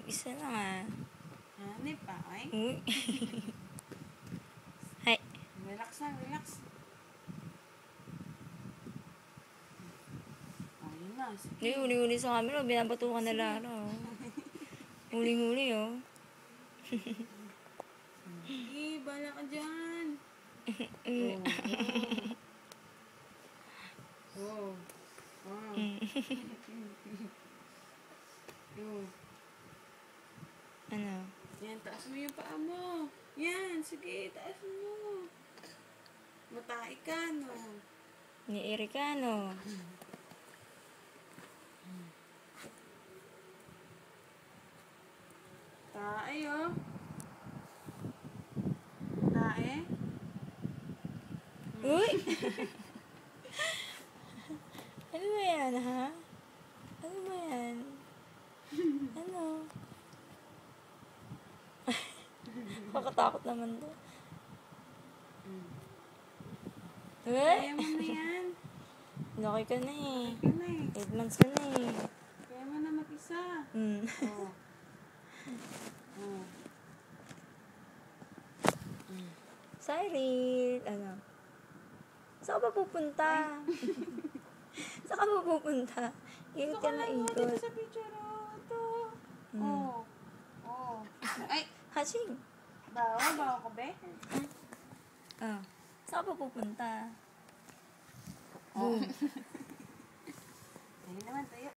Isa lang ah. Hanip pa, ay? Uy. Hay. Relax lang, relax. Ayun na, sige. Hindi, huli-huli sa camera. Binabatukan na Lara. Oh. Huli-huli oh. Sige, bala ka dyan. Oh. Ano? Yan, taas mo yung paa mo. Yan, sige, taas mo. Matae ka, no? Ni Ericano. Tae, oh. Tae. Uy! Ano ba yan, ha? Ano ba yan? Ano? Kakatakot naman to. Uy! Kaya mo na yan. Laki ka na eh. Kaya na eh. 8 months ka na eh. Kaya mo na mag-isa. Oh. Oh. Cyril, ano? Saan ka ba pupunta? Saan ka ba pupunta? Ikot ka na Ito ikot. sa picture, oh. Ito. Oh. Oh. Ay, Haching! bawa ko, be? Oh. Saan ka ba pupunta? Oh. Ayun naman, tayo.